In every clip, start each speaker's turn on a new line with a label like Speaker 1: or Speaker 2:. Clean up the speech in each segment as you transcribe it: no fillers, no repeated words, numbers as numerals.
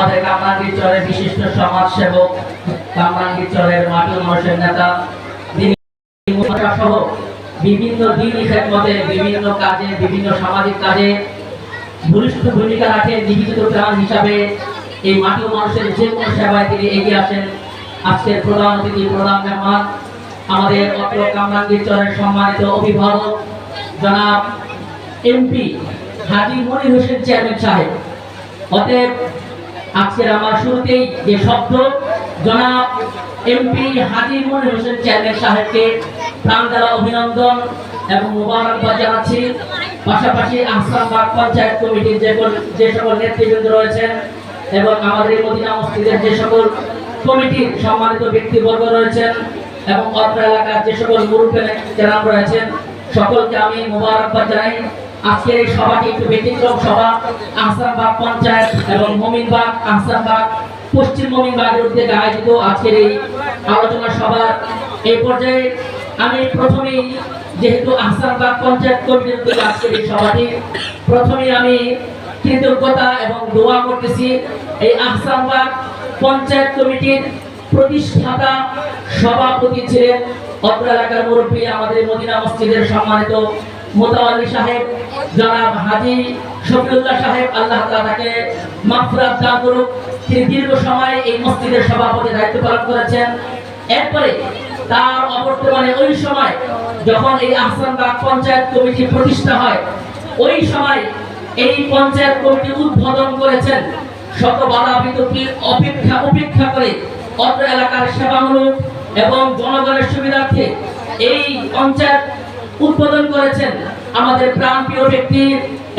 Speaker 1: আমাদের কামরাঙ্গীরচরের বিশিষ্ট সমাজসেবক, কামরাঙ্গীরচরের মাটি মানুষের নেতা, সহ বিভিন্ন দিনী খেদমতে, বিভিন্ন কাজে, বিভিন্ন সামাজিক কাজে বলিষ্ঠ ভূমিকা রাখেন। নিবেদিত প্রাণ হিসাবে এই মাটি মানুষের যে কোনো সেবায় তিনি এগিয়ে আসেন। আজকের প্রধান অতিথি, প্রধান মেহমান আমাদের অত্র কামরাঙ্গীরচরের সম্মানিত অভিভাবক জনাব এমপি হাজী মনির হোসেন চেয়ারম্যান সাহেব। অতএব আজকের আমার শুরুতেই যে শব্দ, জনাব এমপি হাজী মনির হোসেন চেয়ারম্যান সাহেবকে প্রাণ দ্বারা অভিনন্দন এবং মোবারকবাদ জানাচ্ছি। পাশাপাশি আহসানবাগ পঞ্চায়েত কমিটির যে সকল নেতৃবৃন্দ রয়েছেন এবং আমাদের মদিনা মসজিদের যে সকল কমিটির সম্মানিত ব্যক্তিবর্গ রয়েছেন এবং অত্র এলাকার যে সকল মুরব্বী যারা রয়েছেন, সকলকে আমি মোবারকবাদ জানাই। আজকের এই সভাটি একটু ব্যতিক্রম সভা। আহসানবাগ পঞ্চায়েত এবং মমিনবাগ, আহসানবাগ পশ্চিম মমিনবাগের উদ্যোগে আয়োজিত আজকের এই আলোচনা সভা। এই পর্যায়ে আমি প্রথমেই, যেহেতু আহসানবাগ পঞ্চায়েত কমিটির উদ্যোগে আজকের এই সভাটি, প্রথমেই আমি কৃতজ্ঞতা এবং দোয়া করতেছি এই আহসানবাগ পঞ্চায়েত কমিটির প্রতিষ্ঠাতা সভাপতি ছিলেন অত্র এলাকার মুরব্বী, আমাদের মদিনা মসজিদের সম্মানিত মোতাওয়াল্লি সাহেব জনাব হাজী শফিউল্লাহ সাহেব। আল্লাহ তাআলা তাকে মাগফিরাত দান করুক। তিনি দীর্ঘ সময় এই মসজিদের সভাপতি দায়িত্ব পালন করেছেন। এরপরে তার অবর্তমানে ওই সময় যখন এই আহসানবাগ পঞ্চায়েত কমিটি প্রতিষ্ঠা হয়, ওই সময় এই পঞ্চায়েত কমিটি উদ্বোধন করেছেন। শত বাধা বিপত্তি উপেক্ষা করে অত্র এলাকার সেবামূলক এবং জনগণের সুবিধার্থে এই পঞ্চায়েত উদ্বোধন করেছেন আমাদের প্রাণপ্রিয় ব্যক্তি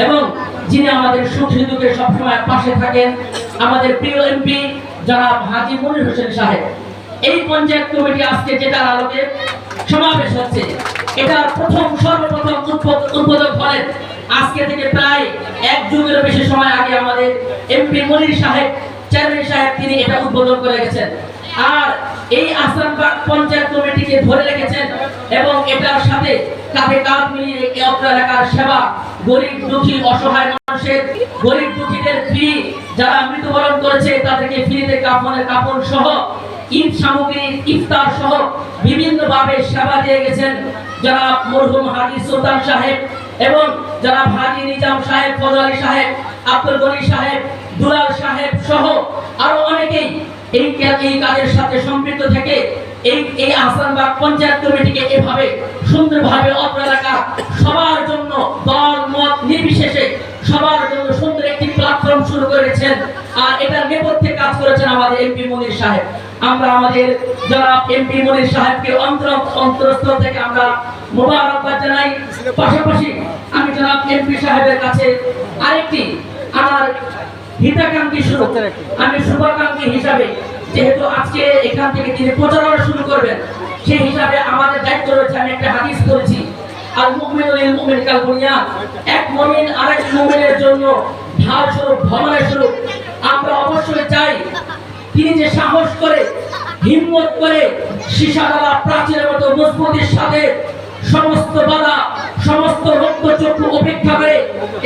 Speaker 1: এবং যিনি আমাদের সুখ দুঃখে সবসময় পাশে থাকেন, আমাদের প্রিয় এমপি জনাব হাজী মনির হোসেন সাহেব। এই পঞ্চায়েত কমিটি আজকে যেটার আলোকে সমাবেশ হচ্ছে, এটার সর্বপ্রথম উদ্বোধক হলেন আজকে থেকে প্রায় এক যুগের বেশি সময় আগে আমাদের এমপি মনির সাহেব, চেয়ারম্যান সাহেব, তিনি এটা উদ্বোধন করে গেছেন। আর এই আহসানবাগ পঞ্চায়েত কমিটিকে ধরে রেখেছেন এবং এটার সাথে কাঁধে কাঁধ মিলিয়ে এই অত্র এলাকার সেবা, গরিব দুঃখী অসহায় মানুষের, গরিব দুঃখীদের ফ্রি, যারা মৃত্যুবরণ করেছে তাদেরকে ফ্রিতে কাফনের কাপড় সহ, ঈদ সামগ্রী, ইফতার সহ বিভিন্ন ভাবে সেবা দিয়ে গেছেন জনাব মরহুম হাজী সুলতান সাহেব এবং জনাব হাজী নিজাম সাহেব, ফজল আলী সাহেব, আব্দুল গনি সাহেব, দুলাল সাহেব সহ আরো অনেকেই এই কাজের সাথে সম্পৃক্ত থেকে এই আহসানবাগ পঞ্চায়েত কমিটিকে এভাবে সুন্দরভাবে অত্র এলাকা সবার জন্য দল মত নির্বিশেষে সবার জন্য সুন্দর একটি প্ল্যাটফর্ম শুরু করেছেন। আর এটার নেপথ্যে কাজ করেছেন আমাদের এমপি মনির সাহেব। আমরা আমাদের জনাব এমপি মনির সাহেবকে অন্তরস্থল থেকে আমরা মোবারকবাদ জানাই। পাশাপাশি আমি জনাব এমপি সাহেবের কাছে আরেকটি আমার হিতাকাঙ্ক্ষী আমি শুভাকাঙ্ক্ষী হিসাবে, যেহেতু আজকে এখান থেকে তিনি প্রচারণা শুরু করবেন, সেই হিসাবে আমাদের দায়িত্ব রয়েছে। আমি একটা হাদিস করেছি, আল মুমিনু লিল মুমিন কাল বুনিয়ান, এক মুমিন আরেক মুমিনের জন্য ঢাল স্বরূপ, ভবনের স্বরূপ। আমরা অবশ্যই চাই তিনি যে সাহস করে, হিম্মত করে, সীসাডালা প্রাচীরের মতো মজবুতির সাথে সমস্ত বাধা, সমস্ত রক্তচক্ষু উপেক্ষা করে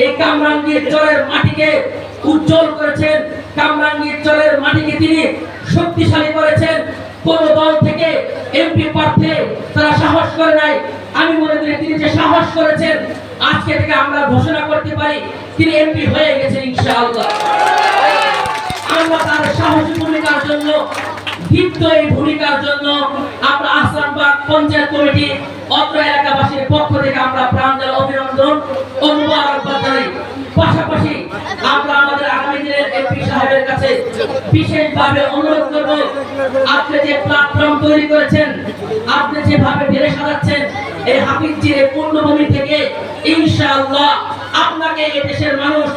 Speaker 1: এই কামরাঙ্গীরচরের মাটিকে উজ্জ্বল করেছেন। কামরাঙ্গীরচরের মাটিকে তিনি শক্তিশালী করেছেন। কোন দল থেকে এমপি প্রার্থী তারা সাহস করে নাই। আমি মনে করি তিনি যে সাহস করেছেন, আজকে থেকে আমরা ঘোষণা করতে পারি তিনি এমপি হয়ে গেছেন ইনশাআল্লাহ। আমরা তার সাহসী ভূমিকার জন্য, দীপ্ত এই ভূমিকার জন্য আমরা আহসানবাগ পঞ্চায়েত কমিটি অত্র এলাকাবাসীর পক্ষ থেকে আমরা প্রাণ দ্বারা অভিনন্দন ও মোবারকবাদ জানাই। পাশাপাশি আমরা আমাদের আগামী দিনের এমপি সাহেবের কাছে বিশেষভাবে অনুরোধ করব, আপনি যে প্ল্যাটফর্ম তৈরি করেছেন, আপনি যেভাবে ঢেলে সাজাচ্ছেন এই হাফিজজির পূর্ণভূমি থেকে, ইনশাআল্লাহ আপনাকে এই দেশের মানুষ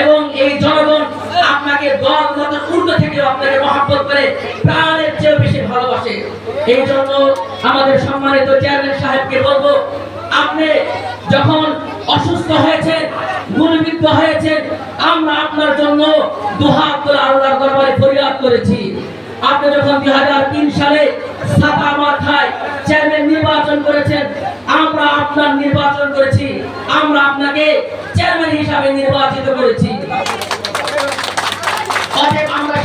Speaker 1: এবং এই জনগণ আপনাকে দল মত ঊর্ধ্ব থেকে আপনাকে মহব্বত করে প্রাণের চেয়ে বেশি ভালোবাসে। এই জন্য আমাদের সম্মানিত চেয়ারম্যান সাহেবকে বলবো, আপনি যখন অসুস্থ হয়েছে, গুলিবিদ্ধ হয়েছে, আমরা আপনার জন্য দুহাত তুলে আল্লাহর দরবারে ফরিয়াদ করেছি। আপনি যখন 2003 সালে ছাতা মাথায় চেয়ারম্যান নির্বাচন করেছেন, আমরা আপনার নির্বাচন করেছি, আমরা আপনাকে চেয়ারম্যান হিসাবে নির্বাচিত করেছি। অতএব আমরা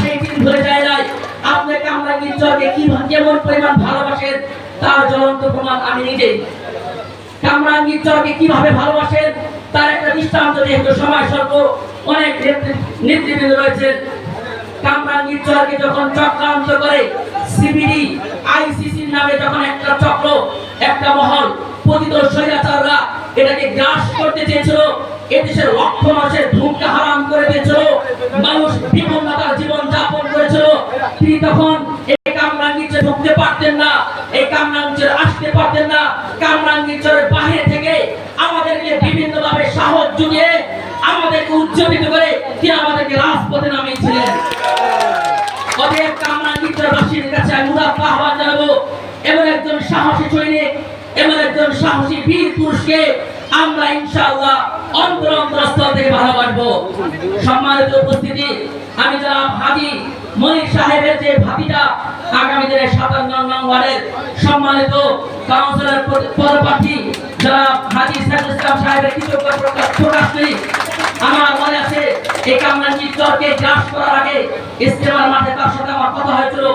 Speaker 1: কামরাঙ্গীরচরকে কেমন পরিমাণ ভালোবাসেন তার জ্বলন্ত প্রমাণ আমি নিজেই। কামরাঙ্গীরচরকে কিভাবে ভালোবাসেন তার একটা দৃষ্টান্ত, যেহেতু সময় স্বল্প, অনেক নেতৃবৃন্দ রয়েছেন। কামরাঙ্গীরচরকে যখন চক্রান্ত করে সিবিডি আইসিসির নামে যখন একটা চক্র, একটা মহল, পতিত স্বৈরাচাররা এটাকে গ্রাস করতে চেয়েছিল, এদেশের লক্ষ মানুষের ধূমটা হারাম করে দিয়েছিল, মানুষ বিপন্নতার জীবন যাপন করেছিল, তিনি তখন এই কামরাঙ্গীরচরে ঢুকতে পারতেন না, এই কামরাঙ্গীরচরে আসতে পারতেন না। কামরাঙ্গীরচরের বাইরে থেকে আমাদেরকে বিভিন্নভাবে সাহস জুগিয়ে আমাদেরকে উজ্জীবিত করে তিনি আমাদেরকে রাজপথে নামিয়েছিলেন। অতএব কামরাঙ্গীরচরবাসীর কাছে আমি উদাত্ত আহ্বান জানাবো, এমন একজন সাহসী সৈনিক, এমন একজন সাহসী বীর পুরুষকে আমরা ইনশাআল্লাহ অন্তরস্থল থেকে ভালোবাসবো। সম্মানিত উপস্থিতি, আমি জনাব হাজী মনির সাহেবের যে ভাতিজা, আগামী দিনে 57 নং ওয়ার্ডের সম্মানিত কাউন্সিলর পদপ্রার্থী জনাব হাজী সাইদুল ইসলাম সাহেবের কৃতজ্ঞতা প্রকাশ করি। আমার মনে আছে এই কামরাঙ্গীরচরকে গ্রাস করার আগে ইস্তেমার মাঠে তার সাথে আমার কথা হয়েছিল,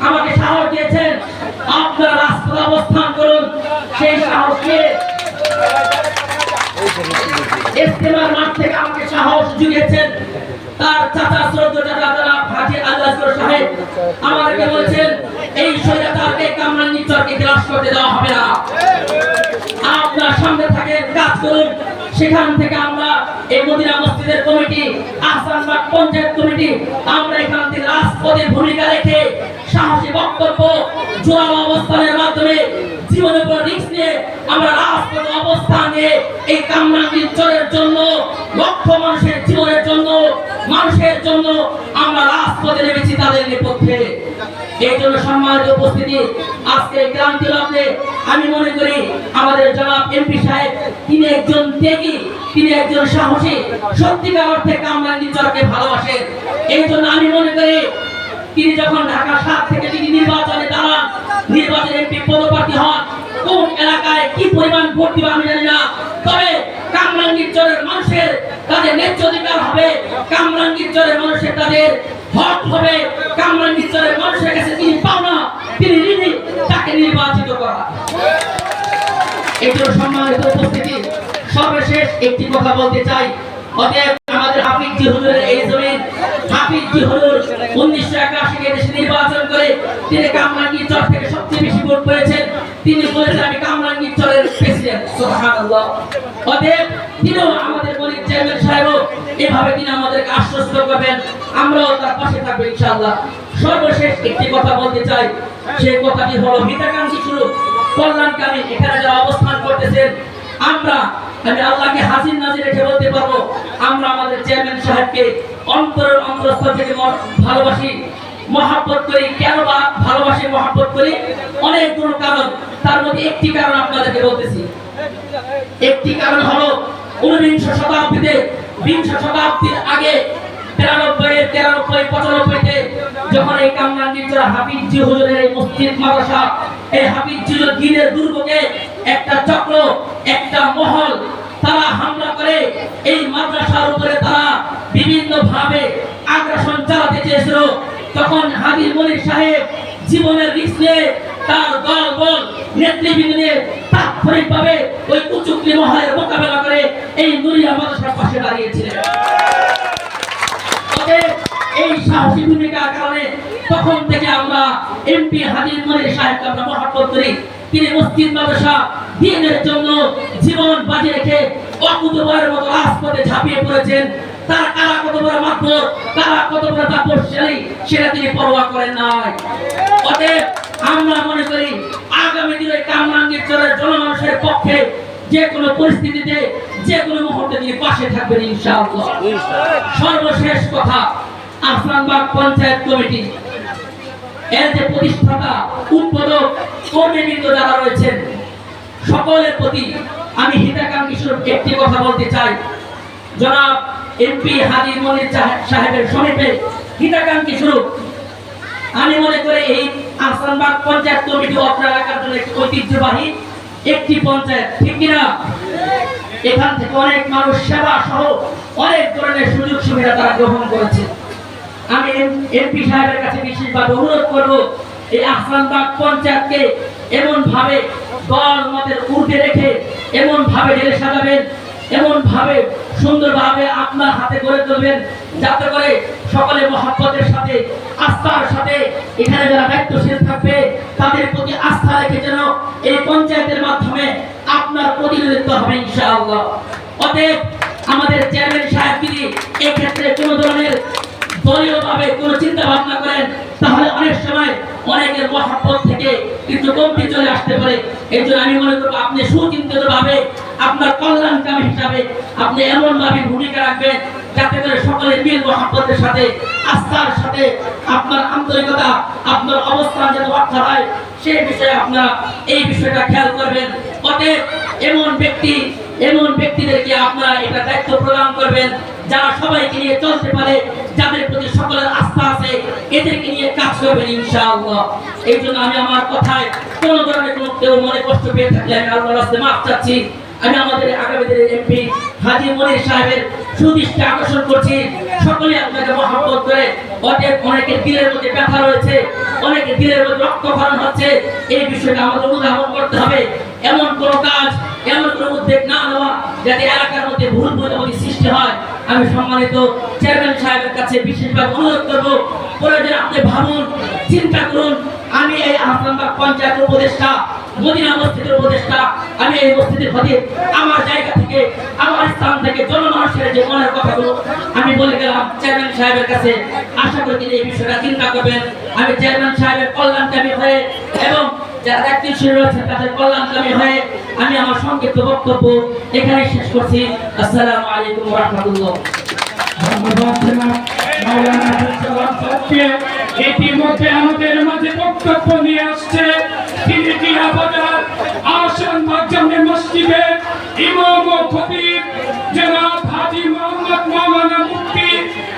Speaker 1: আমাকে সাহস দিয়েছেন আপনারা রাস্তায় অবস্থান করুন। সেই সাহসকে ইস্তেমার মাঠ থেকে আমাকে সাহস জুগিয়েছেন তার চাচা শ্রদ্ধেয় চাচা জনাব হাজী আল্লাহ সাহেব আমাদেরকে বলছেন এই স্বৈরাচারকে কামরাঙ্গীরচরকে গ্রাস করতে দেওয়া হবে না, আপনার সামনে থাকেন, কাজ করুন। সেখান থেকে আমরা এই মদিনা মসজিদের কমিটি, আহসানবাগ পঞ্চায়েত কমিটি, আমরা এখান থেকে রাজপথের ভূমিকা রেখে সাহসী বক্তব্য, জোরালো অবস্থানের মাধ্যমে জীবনের উপর রিস্ক নিয়ে আমরা রাজপথে অবস্থান নিয়ে এই কামরাঙ্গীরচরের জন্য, লক্ষ মানুষের জীবনের জন্য, মানুষের জন্য আমরা রাজপথে নেমেছি তাদের নেপথ্যে। এই জন্য সম্মানিত উপস্থিতি, আজকে ক্রান্তি লগ্নে আমি মনে করি আমাদের জনাব এমপি সাহেব তিনি একজন ত্যাগী, তিনি একজন সাহসী, সত্যিকার অর্থে কামরাঙ্গীরচরকে ভালোবাসেন। এই জন্য আমি মনে করি তিনি যখন ঢাকা ৭ থেকে তিনি নির্বাচনে দাঁড়ান, নির্বাচনে এমপি পদপ্রার্থী হন, কোন এলাকায় কি পরিমাণ ভোট দিবে আমি জানি না, তবে কামরাঙ্গীরচরের মানুষের তাদের ন্যায্য অধিকার হবে, কামরাঙ্গীরচরের মানুষের তাদের হক হবে, কামরাঙ্গীরচরের মানুষের কাছে তিনি পাওনা, তিনি ঋণী, তাকে নির্বাচিত করা। এই জন্য সম্মানিত উপস্থিতি, সর্বশেষ একটি কথা বলতে চাই। অতএব আমাদের হাফিজজি হুজুরের এই জমিন, হাফিজজি হুজুর 1981 কে দেশে নির্বাচন করে তিনি কামরাঙ্গীরচর থেকে সবচেয়ে বেশি ভোট পেয়েছেন। তিনি বলেছেন আমি কামরাঙ্গীরচরের প্রেসিডেন্ট, সুবহানাল্লাহ। অতএব তিনিও আমাদের মনির চেয়ারম্যান সাহেবও এভাবে তিনি আমাদেরকে আশ্বস্ত করবেন, আমরাও তার পাশে থাকবো ইনশাআল্লাহ। সর্বশেষ একটি কথা বলতে চাই, সেই কথাটি হলো হিতাকাঙ্ক্ষী শুরু কল্যাণকামী এখানে যারা অবস্থান করতেছেন, আমি আল্লাহকে হাজির নাজির রেখে বলতে পারবো আমরা আমাদের চেয়ারম্যান সাহেবকে অন্তরের অন্তরস্থল থেকে ভালোবাসি, মহব্বত করি। কেন বা ভালোবাসি, মহব্বত করি? অনেকগুলো কারণ, তার মধ্যে একটি কারণ আপনাদেরকে বলতেছি। একটি কারণ হলো 19 শতাব্দীতে, 20 শতাব্দীর আগে 93-95-95-তে যখন এই কামরাঙ্গীরচর হাফিজজি হুজুরের এই মসজিদ মাদ্রাসা, এই হাফিজজি হুজুর দ্বীনের দুর্গকে একটা চক্র, একটা মহল তারা হামলা করে এই মাদ্রাসার উপরে তারা বিভিন্ন ভাবে আগ্রাসন চালাতে চেয়েছিল। তখন হাজী মনির সাহেব জীবনের রিস্ক নিয়ে তার দলবল নেতৃবৃন্দ নিয়ে তাৎক্ষণিকভাবে ওই কুচুকলি মহলের মোকাবেলা করে এই নুরিয়া মাদ্রাসার পাশে দাঁড়িয়েছিলেন। এই সাহসী ভূমিকার কারণে তখন থেকে আমরা এমপি হাজী মনির সাহেবকে আমরা মহব্বত করি। তিনি মসজিদ মাদ্রাসা দ্বীনের জন্য জীবন বাজি রেখে অকুতোভয়ের মতো রাজপথে ঝাঁপিয়ে পড়েছেন। তার কারা কত বড় মাতবর, কারা কত বড় তাপস্যালী, সেটা তিনি পরোয়া করেন নাই। অতএব আমরা মনে করি আগামী দিনে কামরাঙ্গীরচরের জনমানুষের পক্ষে যে কোনো পরিস্থিতিতে, যে কোনো মুহূর্তে তিনি পাশে থাকবেন ইনশাআল্লাহ। সর্বশেষ কথা, আহসানবাগ পঞ্চায়েত কমিটি এর যে প্রতিষ্ঠাতা, উদ্বোধক, কর্মীবৃন্দ যারা রয়েছেন, সকলের প্রতি আমি হিতাকাঙ্ক্ষী স্বরূপ একটি কথা বলতে চাই। জনাব এমপি হাজী মনির সাহেবের সমীপে হিতাকাঙ্ক্ষী স্বরূপ আমি মনে করি এই আহসানবাগ পঞ্চায়েত কমিটি আপনার এলাকার জন্য একটি ঐতিহ্যবাহী একটি পঞ্চায়েত, ঠিক কিনা? এখান থেকে অনেক মানুষ সেবা সহ অনেক ধরনের সুযোগ সুবিধা তারা গ্রহণ করেছে। আমি এমপি সাহেবের কাছে বিশেষভাবে অনুরোধ করব এই আহসানবাগ পঞ্চায়েতকে এমন ভাবে দল মতের ঊর্ধ্বে রেখে এমন ভাবে ঢেলে সাজাবেন, এমন ভাবে সুন্দরভাবে আপনার হাতে গড়ে তুলবেন, যাতে করে সকলে মহব্বতের সাথে আস্থার সাথে এখানে যারা দায়িত্বশীল থাকবে তাদের প্রতি আস্থা রেখে যেন এই পঞ্চায়েতের মাধ্যমে আপনার প্রতিনিধিত্ব হবে ইনশাআল্লাহ। অতএব আমাদের চেয়ারম্যান সাহেব যদি এই ক্ষেত্রে কোনো ধরনের দলীয়ভাবে কোনো চিন্তা ভাবনা করেন তাহলে অনেক সময় অনেকের মহব্বত থেকে কিছু কমতি চলে আসতে পারে। এই জন্য আমি মনে করবো আপনি সুচিন্তিত ভাবে আপনার কল্যাণকামী হিসাবে আপনি এমন ভাবে ভূমিকা রাখবেন যাতে করে সকলের মিল মহব্বতের সাথে আস্থার সাথে আপনার আন্তরিকতা আপনার অবস্থান যেন রক্ষা হয় সেই বিষয়ে আপনারা এই বিষয়টা খেয়াল করবেন। অতএব এমন ব্যক্তিদেরকে আপনারা এটা দায়িত্ব প্রদান করবেন যারা সবাইকে নিয়ে চলতে পারে, যাদের প্রতি সকলের আস্থা আছে, এদেরকে নিয়ে কাজ করবেন ইনশাআল্লাহ। এই জন্য আমি আমার কথায় কোনো ধরনের কোনো কেউ মনে কষ্ট পেয়ে থাকলে আমি আল্লাহর রাস্তায় মাফ চাচ্ছি। আমি আমাদের আগামী দিনের এমপি হাজী মনির সাহেবের সুদৃষ্টি আকর্ষণ করছি, সকলে আপনাকে মহব্বত করে। অতএব অনেকের দিলের মধ্যে ব্যথা রয়েছে, অনেকের দিলের মধ্যে রক্তক্ষরণ হচ্ছে, এই বিষয়টা আমাদের অনুধাবন করতে হবে। এমন কোনো কাজ, এমন কোনো উদ্যোগ না নেওয়া যাতে এলাকার মধ্যে ভুল বোঝাবুঝি সৃষ্টি হয়। আমি সম্মানিত চেয়ারম্যান সাহেবের কাছে বিশেষভাবে অনুরোধ করবো, প্রয়োজনে আপনি ভাবুন, চিন্তা করুন। আমি এই আহসানবাগ পঞ্চায়েতের উপদেষ্টা, মদিনা মসজিদের উপদেষ্টা, আমি এই মসজিদের খতিব, আমার জায়গা থেকে আমার স্থান থেকে জনমানুষের যে মনের কথাগুলো আমি বলে গেলাম চেয়ারম্যান সাহেবের কাছে। আশা করি তিনি এই বিষয়টা চিন্তা করবেন। আমি চেয়ারম্যান সাহেবের কল্যাণকামী হয়ে এবং যারা দায়িত্বশীল রয়েছে তাদের কল্যাণকামী হয়ে আমি আমার সংক্ষিপ্ত বক্তব্য এখানে শেষ করছি। আসসালামু আলাইকুম ওয়া রাহমাতুল্লাহ।
Speaker 2: ইতিমধ্যে আমাদের মাঝে বক্তব্য নিয়ে আসছে তিনি বাজার আহসানবাগ জামে মসজিদের ইমাম ও খতিব জনাব হাজী মোহাম্মদ মাওলানা মুফতি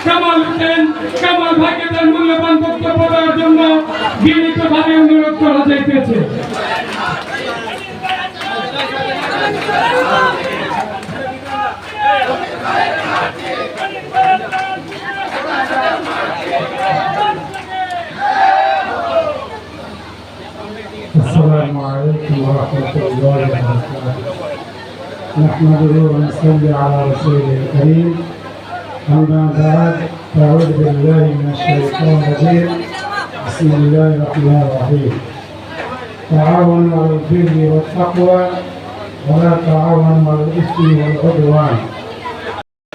Speaker 2: কামাল হোসেন কামাল ভাইকে তার মূল্যবান বক্তব্য দেওয়ার জন্য বিনীতভাবে অনুরোধ করা যাইতেছে।
Speaker 3: السلام عليكم ورحمة الله وبركاته. نحمده ونصلي على رسوله الكريم. أما بعد فأعوذ بالله من الشيطان الرجيم. بسم الله الرحمن الرحيم. تعاونوا على البر والتقوى ولا تعاونوا على الإثم والعدوان.